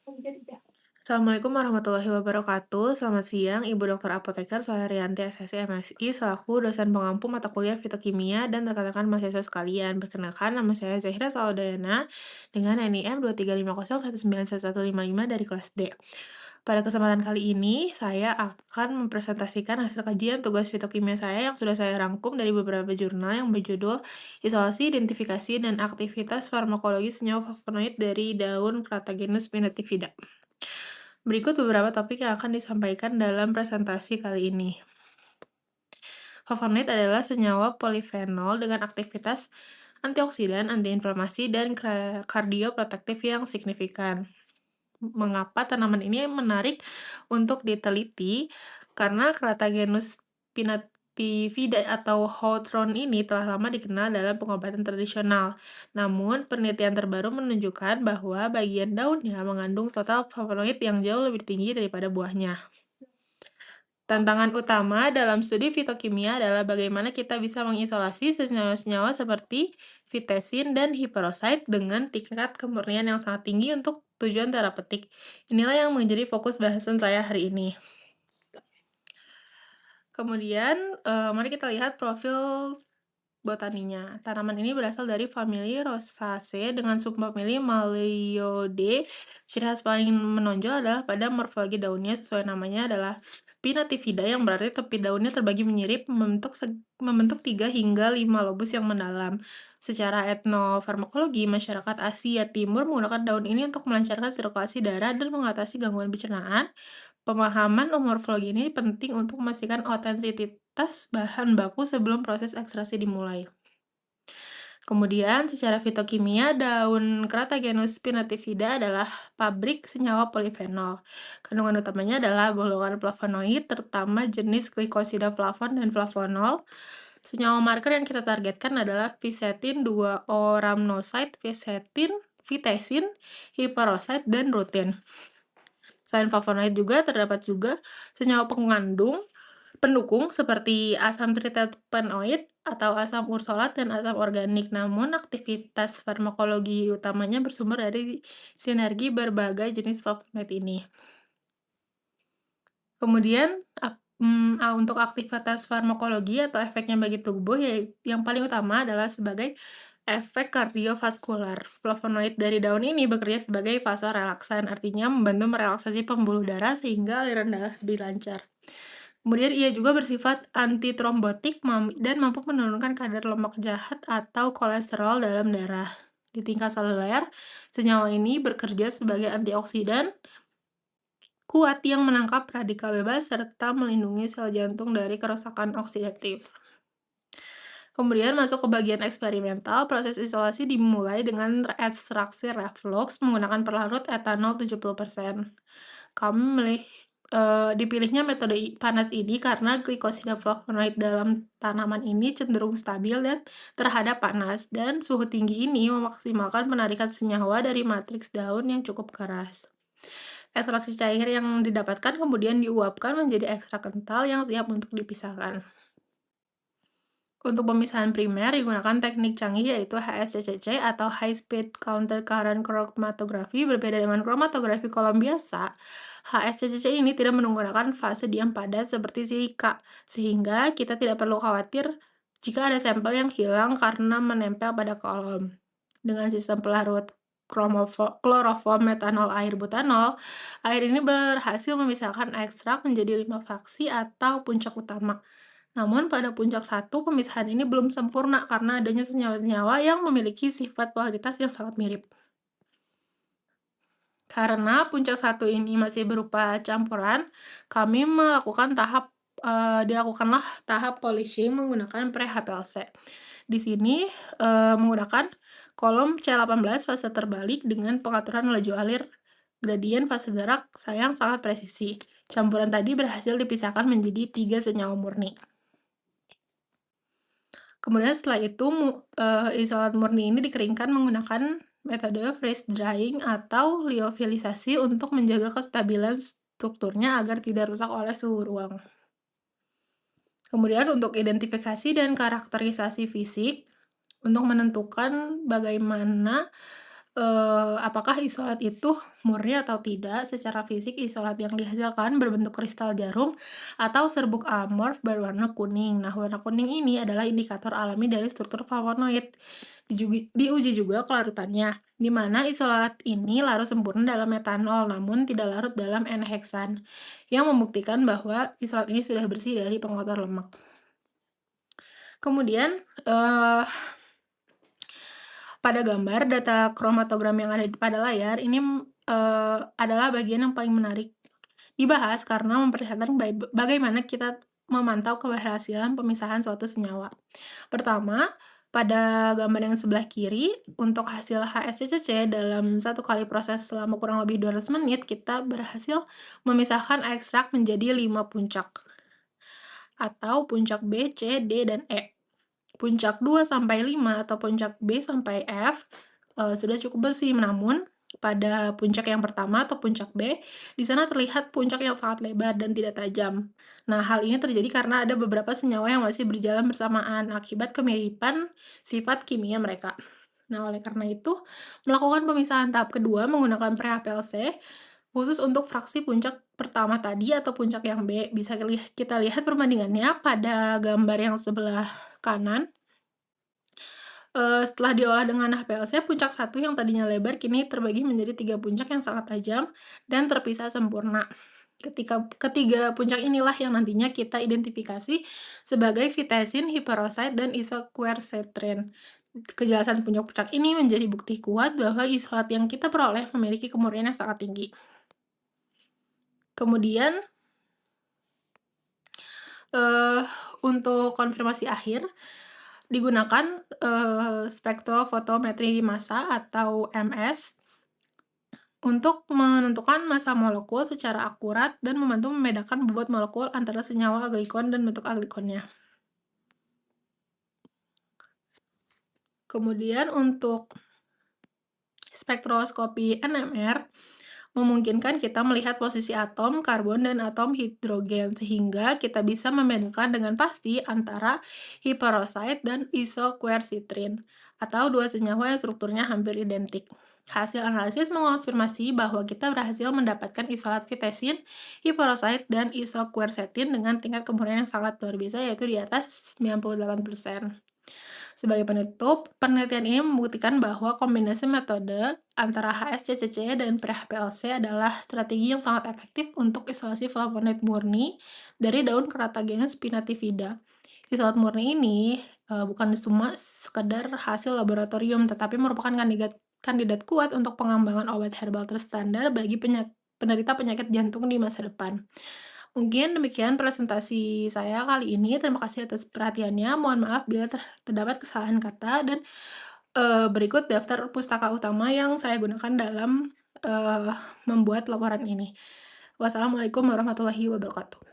Assalamualaikum warahmatullahi wabarakatuh. Selamat siang, Ibu Dokter Apoteker Soehariyanti SSI MSI, selaku dosen pengampu mata kuliah Fitokimia dan rekan-rekan mahasiswa sekalian. Perkenalkan, nama saya Zahira Saudayana dengan NIM 235019155 dari kelas D. Pada kesempatan kali ini, saya akan mempresentasikan hasil kajian tugas fitokimia saya yang sudah saya rangkum dari beberapa jurnal yang berjudul Isolasi, Identifikasi, dan Aktivitas Farmakologi Senyawa Flavonoid dari Daun Cratagenus pinnatifida. Berikut beberapa topik yang akan disampaikan dalam presentasi kali ini. Flavonoid adalah senyawa polifenol dengan aktivitas antioksidan, antiinflamasi, dan kardioprotektif yang signifikan. Mengapa tanaman ini menarik untuk diteliti? Karena Cratagenus pinnatifida atau hawthorn ini telah lama dikenal dalam pengobatan tradisional. Namun, penelitian terbaru menunjukkan bahwa bagian daunnya mengandung total flavonoid yang jauh lebih tinggi daripada buahnya. Tantangan utama dalam studi fitokimia adalah bagaimana kita bisa mengisolasi senyawa-senyawa seperti fitesin dan hiperoxide dengan tingkat kemurnian yang sangat tinggi untuk tujuan terapeutik. Inilah yang menjadi fokus bahasan saya hari ini. Kemudian, mari kita lihat profil botaninya. Tanaman ini berasal dari famili Rosaceae dengan subfamili Malioideae. Ciri khas paling menonjol adalah pada morfologi daunnya, sesuai namanya adalah pinnatifida, yang berarti tepi daunnya terbagi menyirip membentuk 3 hingga 5 lobus yang mendalam. Secara etnofarmakologi, masyarakat Asia Timur menggunakan daun ini untuk melancarkan sirkulasi darah dan mengatasi gangguan pencernaan. Pemahaman morfologi ini penting untuk memastikan otentisitas bahan baku sebelum proses ekstraksi dimulai. Kemudian, secara fitokimia, daun Cratagenus pinnatifida adalah pabrik senyawa polifenol. Kandungan utamanya adalah golongan flavonoid, terutama jenis glycosidioflavon dan flavonol. Senyawa marker yang kita targetkan adalah fisetin 2-O-rhamnoside, fitesin, hiperoxide, dan rutin. Selain flavonoid terdapat juga senyawa pendukung seperti asam triterpenoid atau asam ursolat dan asam organik. Namun, aktivitas farmakologi utamanya bersumber dari sinergi berbagai jenis flavonoid ini. Kemudian, untuk aktivitas farmakologi atau efeknya bagi tubuh, yang paling utama adalah sebagai efek kardiovaskular. Flavonoid dari daun ini bekerja sebagai vasorelaksan, artinya membantu merelaksasi pembuluh darah sehingga aliran darah lebih lancar. Kemudian ia juga bersifat antitrombotik dan mampu menurunkan kadar lemak jahat atau kolesterol dalam darah. Di tingkat seluler, senyawa ini bekerja sebagai antioksidan kuat yang menangkap radikal bebas serta melindungi sel jantung dari kerusakan oksidatif. Kemudian masuk ke bagian eksperimental, proses isolasi dimulai dengan ekstraksi reflux menggunakan pelarut etanol 70%. Dipilihnya metode panas ini karena glikosida flavonoid dalam tanaman ini cenderung stabil dan terhadap panas, dan suhu tinggi ini memaksimalkan penarikan senyawa dari matriks daun yang cukup keras. Ekstraksi cair yang didapatkan kemudian diuapkan menjadi ekstrak kental yang siap untuk dipisahkan. Untuk pemisahan primer digunakan teknik canggih yaitu HSCCC atau High Speed Counter Current Chromatography. Berbeda dengan kromatografi kolom biasa, HSCCC ini tidak menggunakan fase diam padat seperti silika, sehingga kita tidak perlu khawatir jika ada sampel yang hilang karena menempel pada kolom. Dengan sistem pelarut kloroform metanol air butanol, air ini berhasil memisahkan ekstrak menjadi 5 fraksi atau puncak utama. Namun pada puncak 1, pemisahan ini belum sempurna karena adanya senyawa-senyawa yang memiliki sifat kualitas yang sangat mirip. Karena puncak 1 ini masih berupa campuran, kami dilakukanlah tahap polishing menggunakan pre-HPLC. Di sini, menggunakan kolom C18 fase terbalik dengan pengaturan laju alir gradien fase gerak yang sangat presisi. Campuran tadi berhasil dipisahkan menjadi 3 senyawa murni. Kemudian setelah itu isolat murni ini dikeringkan menggunakan metode freeze drying atau liofilisasi untuk menjaga kestabilan strukturnya agar tidak rusak oleh suhu ruang. Kemudian untuk identifikasi dan karakterisasi fisik, untuk menentukan bagaimana Apakah isolat itu murni atau tidak. Secara fisik, isolat yang dihasilkan berbentuk kristal jarum atau serbuk amorf berwarna kuning. Nah, warna kuning ini adalah indikator alami dari struktur flavonoid. Diuji juga kelarutannya, di mana isolat ini larut sempurna dalam metanol, namun tidak larut dalam N-heksan, yang membuktikan bahwa isolat ini sudah bersih dari pengotor lemak. Kemudian, eee pada gambar, data kromatogram yang ada pada layar ini, adalah bagian yang paling menarik dibahas karena memperlihatkan bagaimana kita memantau keberhasilan pemisahan suatu senyawa. Pertama, pada gambar yang sebelah kiri, untuk hasil HSCCC dalam satu kali proses selama kurang lebih 200 menit, kita berhasil memisahkan ekstrak menjadi 5 puncak, atau puncak B, C, D, dan E. Puncak 2 sampai 5 atau puncak B sampai F, sudah cukup bersih, namun pada puncak yang pertama atau puncak B, di sana terlihat puncak yang sangat lebar dan tidak tajam. Nah, hal ini terjadi karena ada beberapa senyawa yang masih berjalan bersamaan akibat kemiripan sifat kimia mereka. Nah, oleh karena itu, melakukan pemisahan tahap kedua menggunakan pre-HPLC khusus untuk fraksi puncak pertama tadi atau puncak yang B. Bisa kita lihat perbandingannya pada gambar yang sebelah kanan. Setelah diolah dengan HPLC, puncak satu yang tadinya lebar kini terbagi menjadi 3 puncak yang sangat tajam dan terpisah sempurna. Ketiga puncak inilah yang nantinya kita identifikasi sebagai vitesin, hiperoxide, dan isoquercetrin. Kejelasan puncak-puncak ini menjadi bukti kuat bahwa isolat yang kita peroleh memiliki kemurnian yang sangat tinggi. Kemudian, eee, untuk konfirmasi akhir, digunakan, spektrofotometri massa atau MS untuk menentukan massa molekul secara akurat dan membantu membedakan bobot molekul antara senyawa aglikon dan bentuk aglikonnya. Kemudian untuk spektroskopi NMR memungkinkan kita melihat posisi atom karbon dan atom hidrogen, sehingga kita bisa membedakan dengan pasti antara hiperoxide dan isoquercitrin, atau dua senyawa yang strukturnya hampir identik. Hasil analisis mengonfirmasi bahwa kita berhasil mendapatkan isolat vitesin, hiperoxide, dan isoquercetin dengan tingkat kemurnian yang sangat luar biasa, yaitu di atas 98%. Sebagai penutup, penelitian ini membuktikan bahwa kombinasi metode antara HSCCC dan PHPLC adalah strategi yang sangat efektif untuk isolasi flavonoid murni dari daun Keratogenus pinnatifida. Isolat murni ini bukan cuma sekedar hasil laboratorium, tetapi merupakan kandidat kandidat kuat untuk pengembangan obat herbal terstandar bagi penderita penyakit jantung di masa depan. Mungkin demikian presentasi saya kali ini. Terima kasih atas perhatiannya. Mohon maaf bila terdapat kesalahan kata dan, berikut daftar pustaka utama yang saya gunakan dalam, eee, membuat laporan ini. Wassalamualaikum warahmatullahi wabarakatuh.